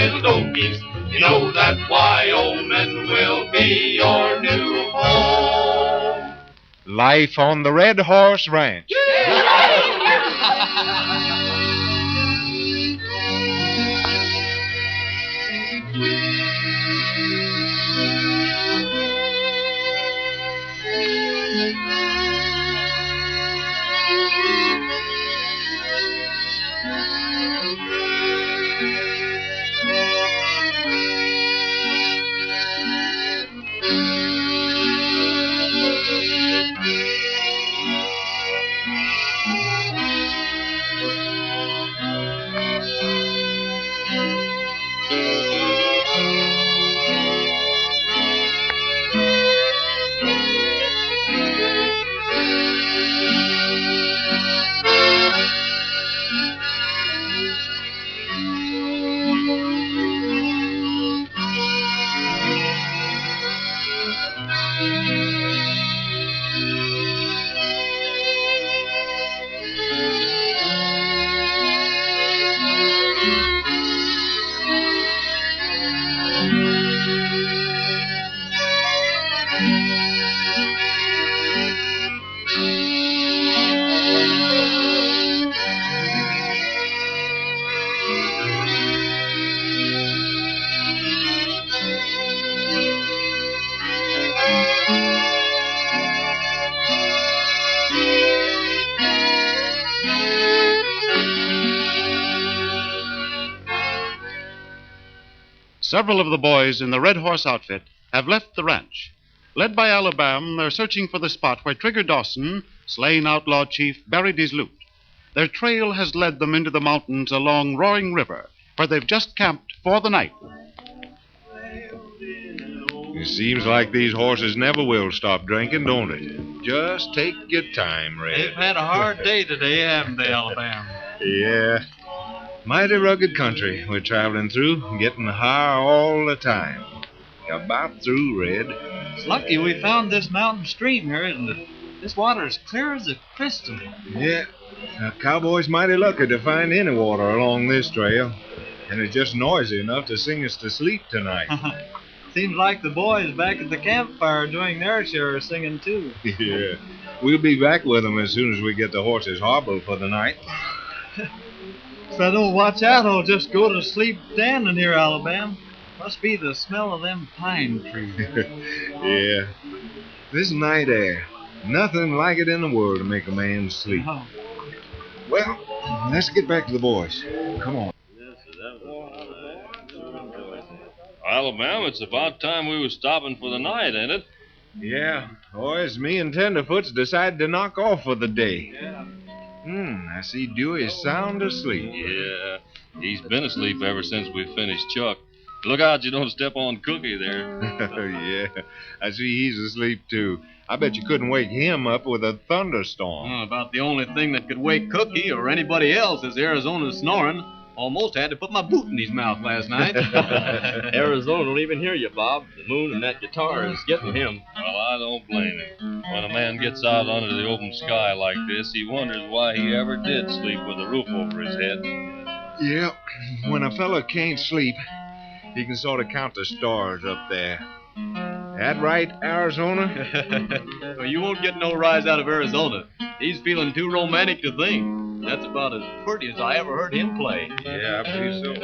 little donkeys. You know that Wyoming will be your new home. Life on the Red Horse Ranch. Several of the boys in the Red Horse outfit have left the ranch. Led by Alabam, they're searching for the spot where Trigger Dawson, slain outlaw chief, buried his loot. Their trail has led them into the mountains along Roaring River, where they've just camped for the night. It seems like these horses never will stop drinking, don't it? Just take your time, Red. They've had a hard day today, haven't they, Alabam? Yeah. Mighty rugged country we're traveling through, getting higher all the time. About through, Red. It's lucky we found this mountain stream here, isn't it? This water is clear as a crystal. Yeah. A cowboy's mighty lucky to find any water along this trail. And it's just noisy enough to sing us to sleep tonight. Seems like the boys back at the campfire doing their share of singing, too. Yeah. We'll be back with them as soon as we get the horses hobbled for the night. If I don't watch out, I'll just go to sleep standing here, Alabam. Must be the smell of them pine trees. Yeah. This night air. Nothing like it in the world to make a man sleep. Oh. Well, let's get back to the boys. Come on. Alabama, it's about time we was stopping for the night, ain't it? Yeah, boys, me and Tenderfoot's decided to knock off for the day. Yeah. I see Dewey's sound asleep. Yeah, he's been asleep ever since we finished Chuck. Look out you don't step on Cookie there. Yeah, I see he's asleep, too. I bet you couldn't wake him up with a thunderstorm. About the only thing that could wake Cookie or anybody else is Arizona's snoring. Almost had to put my boot in his mouth last night. Arizona don't even hear you, Bob. The moon and that guitar is getting him. Well, I don't blame him. When a man gets out under the open sky like this, he wonders why he ever did sleep with a roof over his head. Yeah, when a fella can't sleep, he can sort of count the stars up there. That right, Arizona? Well, you won't get no rise out of Arizona. He's feeling too romantic to think. That's about as pretty as I ever heard him play. Yeah, I believe so.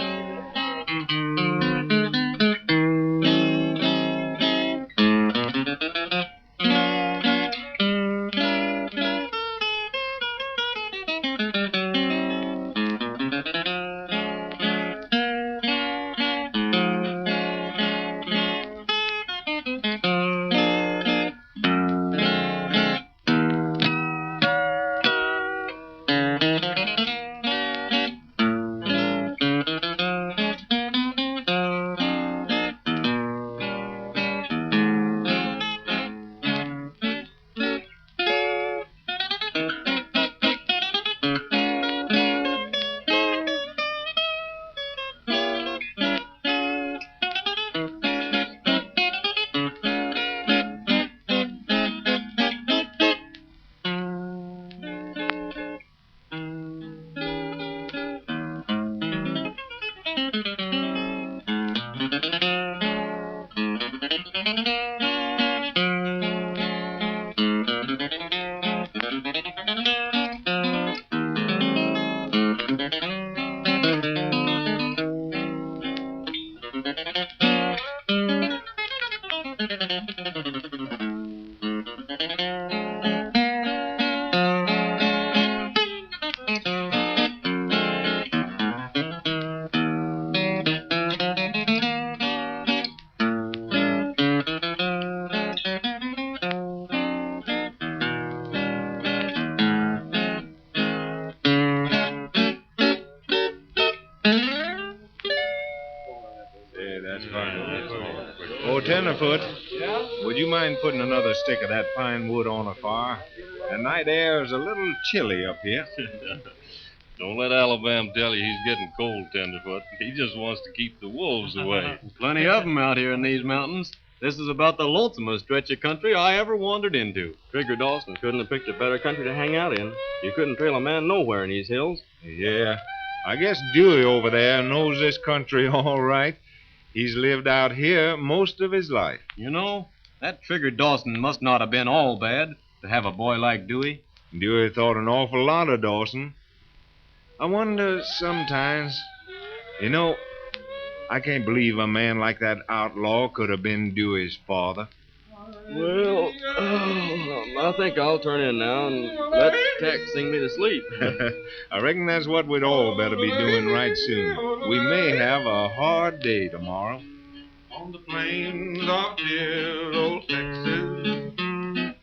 Hey, that's fine. Oh, Tenderfoot, would you mind putting another stick of that pine wood on the fire? The night air is a little chilly up here. Don't let Alabam tell you he's getting cold, Tenderfoot. He just wants to keep the wolves away. Plenty of 'em out here in these mountains. This is about the lonesomest stretch of country I ever wandered into. Trigger Dawson couldn't have picked a better country to hang out in. You couldn't trail a man nowhere in these hills. Yeah, I guess Dewey over there knows this country all right. He's lived out here most of his life. You know, that Trigger Dawson must not have been all bad to have a boy like Dewey. Dewey thought an awful lot of Dawson. I wonder sometimes, you know, I can't believe a man like that outlaw could have been Dewey's father. Well, I think I'll turn in now and let Tex sing me to sleep. I reckon that's what we'd all better be doing right soon. We may have a hard day tomorrow. On the plains of dear old Texas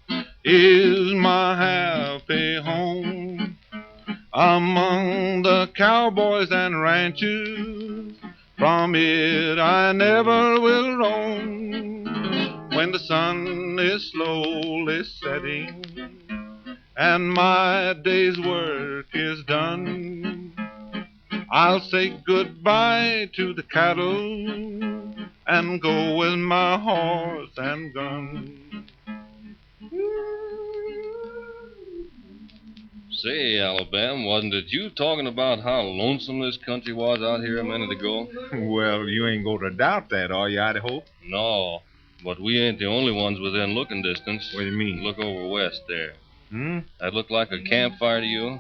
is my happy home. Among the cowboys and ranchers, from it I never will roam. When the sun is slowly setting and my day's work is done, I'll say goodbye to the cattle and go with my horse and gun. Say, Alabam, wasn't it you talking about how lonesome this country was out here a minute ago? Well, you ain't going to doubt that, are you, I'd hope? No, but we ain't the only ones within looking distance. What do you mean? Look over west there. Hmm? That look like a campfire to you?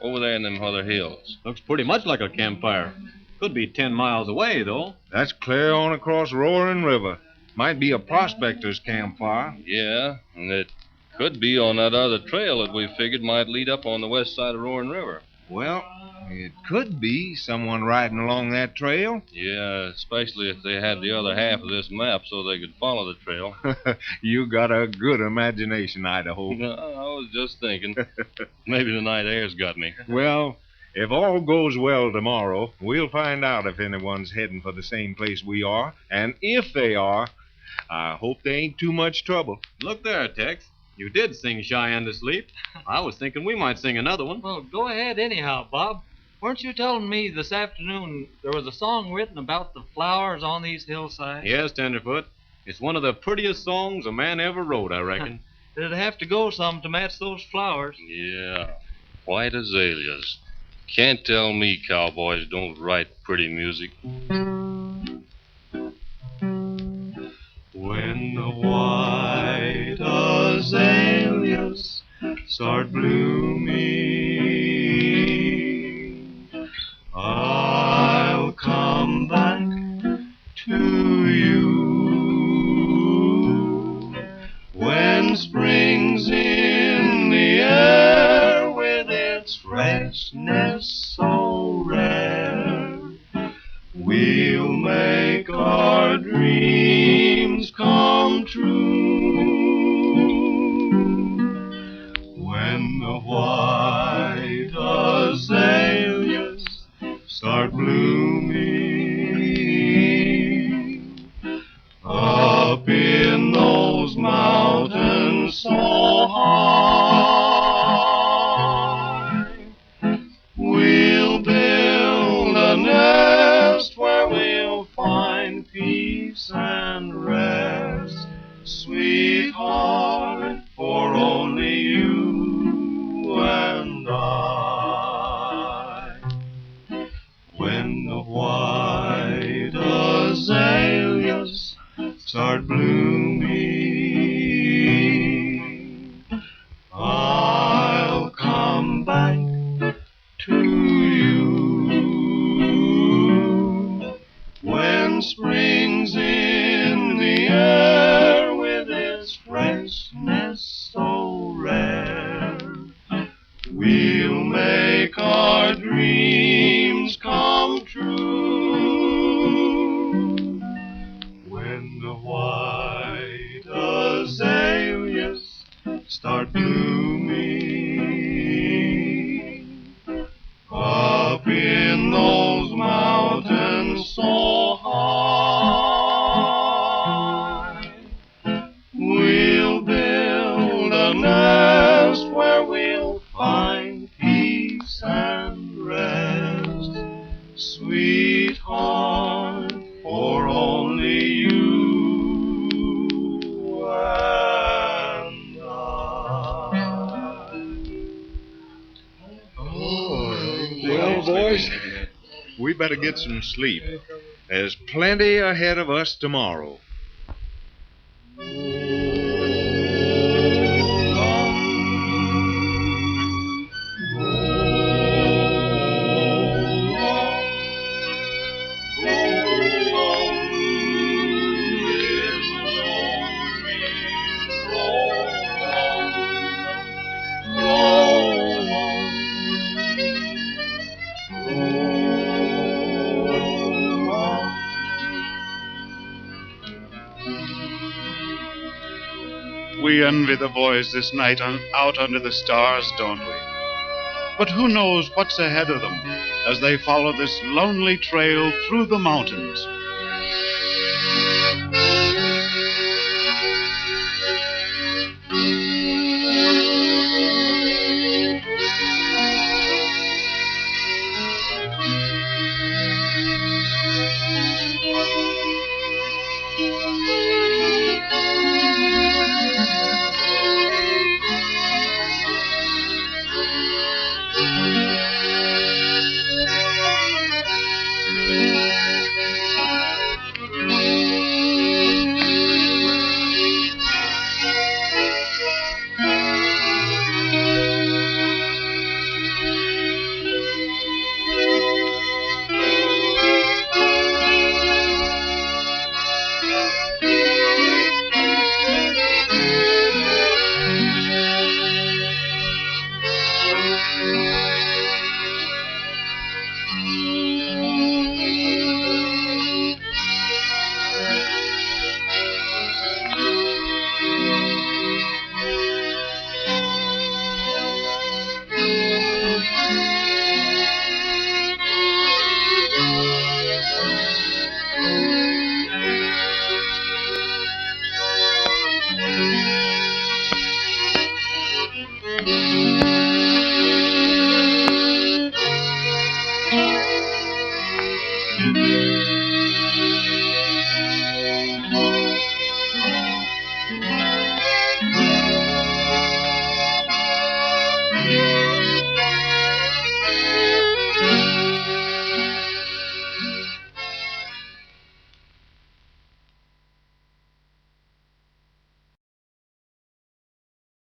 Over there in them other hills. Looks pretty much like a campfire. Could be 10 miles away, though. That's clear on across Roaring River. Might be a prospector's campfire. Yeah, and it could be on that other trail that we figured might lead up on the west side of Roaring River. Well, it could be someone riding along that trail. Yeah, especially if they had the other half of this map so they could follow the trail. You got a good imagination, I'd hope. No, I was just thinking. Maybe the night air's got me. Well, if all goes well tomorrow, we'll find out if anyone's heading for the same place we are. And if they are, I hope they ain't too much trouble. Look there, Tex. You did sing Cheyenne to sleep. I was thinking we might sing another one. Well, go ahead anyhow, Bob. Weren't you telling me this afternoon there was a song written about the flowers on these hillsides? Yes, Tenderfoot. It's one of the prettiest songs a man ever wrote, I reckon. It'd have to go some to match those flowers. Yeah, white azaleas. Can't tell me cowboys don't write pretty music. When the white azaleas start blooming, I'll come back to you. When spring's in the air with its freshness so rare, we'll make our dreams come true. When the white azaleas start blooming up in those mountains so high, we'll build a nest where we'll find peace and rest, sweetheart, for only you and I. When the white azaleas start blooming, I'll come back to you. When spring gloomy. Up in those mountains so high, we'll build a nest where we'll find peace and rest. Sweetheart, for only you and I. Well, boys, we better get some sleep. There's plenty ahead of us tomorrow. We envy the boys this night out under the stars, don't we? But who knows what's ahead of them as they follow this lonely trail through the mountains?